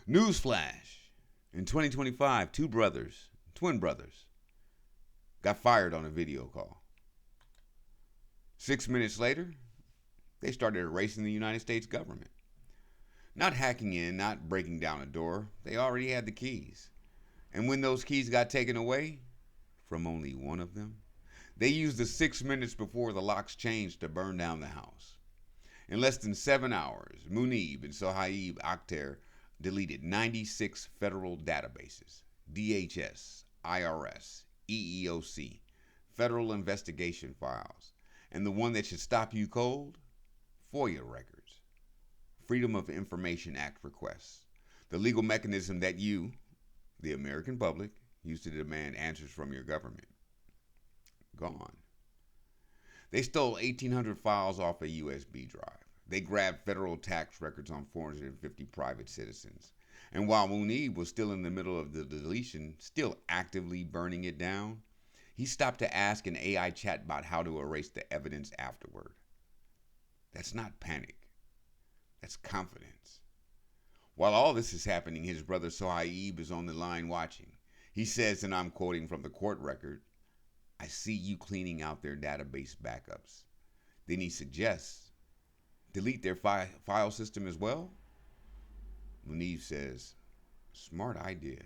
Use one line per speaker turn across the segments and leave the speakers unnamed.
Newsflash. In 2025, twin brothers, got fired on a video call. 6 minutes later, they started erasing the United States government. Not hacking in, not breaking down a door. They already had the keys. And when those keys got taken away from only one of them, they used the 6 minutes before the locks changed to burn down the house. In less than 7 hours, Muneeb and Sohaib Akhter deleted 96 federal databases: DHS, IRS, EEOC, federal investigation files, and the one that should stop you cold, FOIA records, Freedom of Information Act requests, the legal mechanism that you, the American public, use to demand answers from your government. Gone. They stole 1,800 files off a USB drive. They grabbed federal tax records on 450 private citizens. And while Muneeb was still in the middle of the deletion, still actively burning it down, he stopped to ask an AI chatbot how to erase the evidence afterward. That's not panic. That's confidence. While all this is happening, his brother Sohaib is on the line watching. He says, and I'm quoting from the court record, "I see you cleaning out their database backups." Then he suggests, delete their file system as well? Muneeb says, smart idea.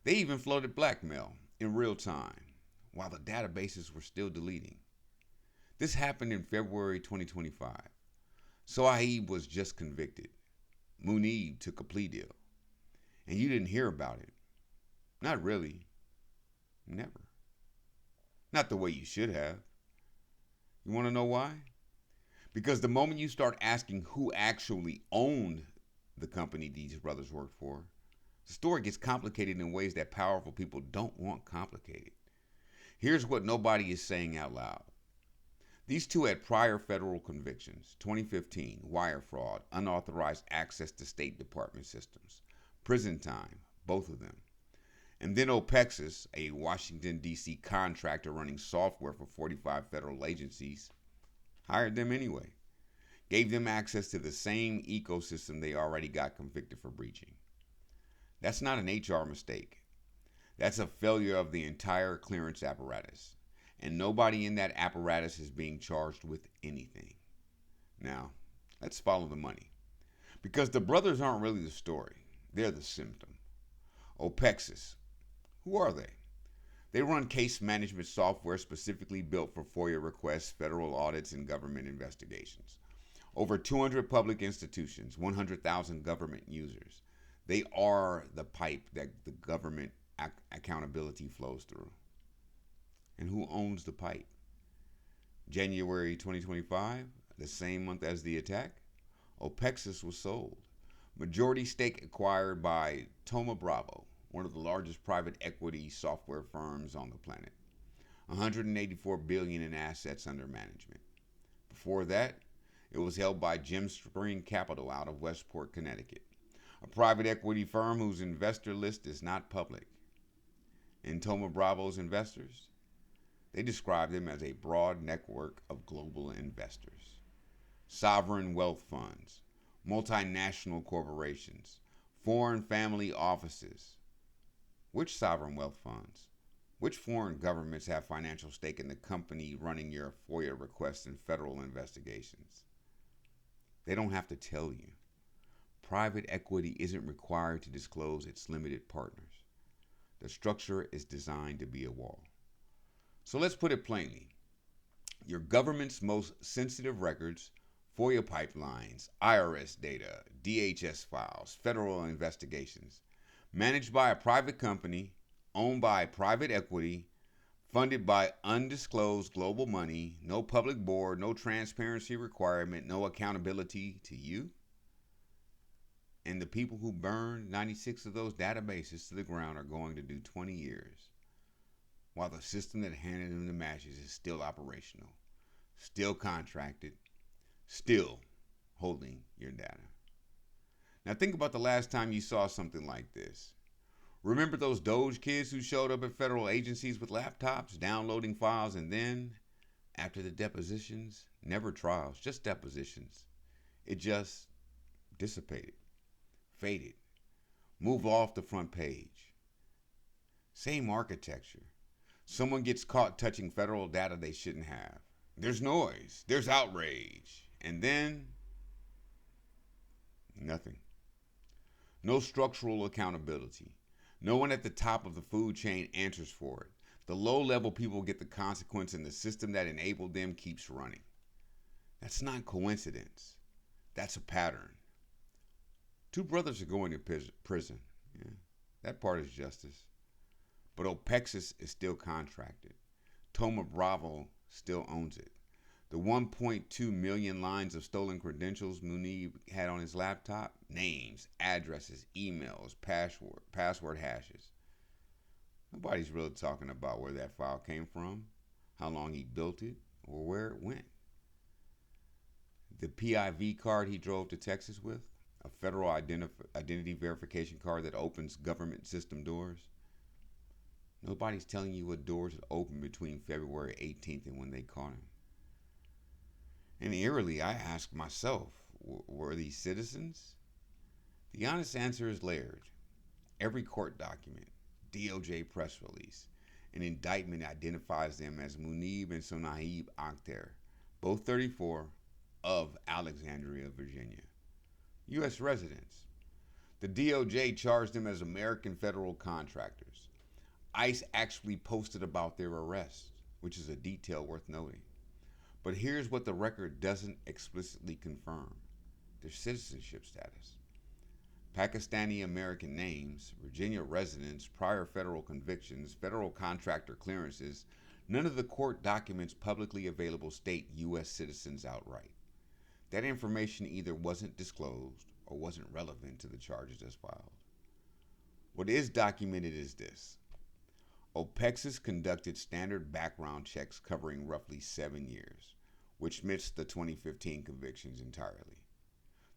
They even floated blackmail in real time while the databases were still deleting. This happened in February 2025. Sohaib was just convicted. Muneeb took a plea deal. And you didn't hear about it. Not really. Never. Not the way you should have. You want to know why? Because the moment you start asking who actually owned the company these brothers worked for, the story gets complicated in ways that powerful people don't want complicated. Here's what nobody is saying out loud. These two had prior federal convictions: 2015, wire fraud, unauthorized access to State Department systems, prison time, both of them. And then OPEXUS, a Washington, D.C. contractor running software for 45 federal agencies, hired them anyway, gave them access to the same ecosystem they already got convicted for breaching. That's not an HR mistake. That's a failure of the entire clearance apparatus. And nobody in that apparatus is being charged with anything. Now, let's follow the money. Because the brothers aren't really the story. They're the symptom. OPEXUS. Who are they? They run case management software specifically built for FOIA requests, federal audits, and government investigations. Over 200 public institutions, 100,000 government users. They are the pipe that the government accountability flows through. And who owns the pipe? January 2025, the same month as the attack, OPEXUS was sold. Majority stake acquired by Thoma Bravo, one of the largest private equity software firms on the planet. 184 billion in assets under management. Before that, it was held by Gem Spring Capital out of Westport, Connecticut, a private equity firm whose investor list is not public. And Thoma Bravo's investors? They describe them as a broad network of global investors, sovereign wealth funds, multinational corporations, foreign family offices. Which sovereign wealth funds? Which foreign governments have financial stake in the company running your FOIA requests and federal investigations? They don't have to tell you. Private equity isn't required to disclose its limited partners. The structure is designed to be a wall. So let's put it plainly. Your government's most sensitive records, FOIA pipelines, IRS data, DHS files, federal investigations, managed by a private company, owned by private equity, funded by undisclosed global money, no public board, no transparency requirement, no accountability to you. And the people who burned 96 of those databases to the ground are going to do 20 years. While the system that handed them the matches is still operational, still contracted, still holding your data. Now think about the last time you saw something like this. Remember those Doge kids who showed up at federal agencies with laptops, downloading files, and then, after the depositions, never trials, just depositions, it just dissipated, faded, move off the front page. Same architecture. Someone gets caught touching federal data they shouldn't have. There's noise. There's outrage. And then, nothing. No structural accountability. No one at the top of the food chain answers for it. The low-level people get the consequence, and the system that enabled them keeps running. That's not coincidence. That's a pattern. 2 brothers are going to prison. Yeah, that part is justice. But Opexis is still contracted. Thoma Bravo still owns it. The 1.2 million lines of stolen credentials Muneeb had on his laptop, names, addresses, emails, password hashes. Nobody's really talking about where that file came from, how long he built it, or where it went. The PIV card he drove to Texas with, a federal identity verification card that opens government system doors. Nobody's telling you what doors had opened between February 18th and when they caught him. And eerily, I ask myself, were these citizens? The honest answer is layered. Every court document, DOJ press release, an indictment identifies them as Muneeb and Sohaib Akhter, both 34, of Alexandria, Virginia. U.S. residents. The DOJ charged them as American federal contractors. ICE actually posted about their arrest, which is a detail worth noting. But here's what the record doesn't explicitly confirm: their citizenship status. Pakistani American names, Virginia residents, prior federal convictions, federal contractor clearances. None of the court documents publicly available state U.S. citizens outright. That information either wasn't disclosed or wasn't relevant to the charges as filed. What is documented is this: Opexis conducted standard background checks covering roughly 7 years, which missed the 2015 convictions entirely.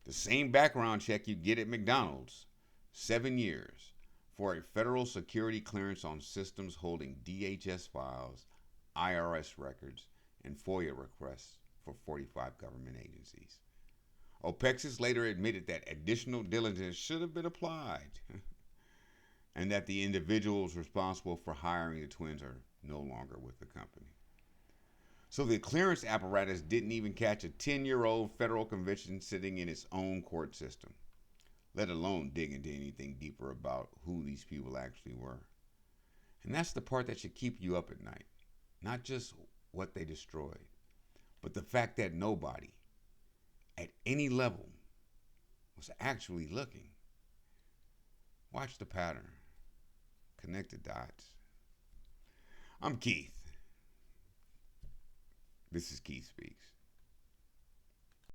The same background check you get at McDonald's, 7 years, for a federal security clearance on systems holding DHS files, IRS records, and FOIA requests for 45 government agencies. Opexis later admitted that additional diligence should have been applied and that the individuals responsible for hiring the twins are no longer with the company. So the clearance apparatus didn't even catch a 10-year-old federal conviction sitting in its own court system, let alone dig into anything deeper about who these people actually were. And that's the part that should keep you up at night. Not just what they destroyed, but the fact that nobody at any level was actually looking. Watch the pattern. Connect the dots. I'm Keith. This is KeithSpeaks.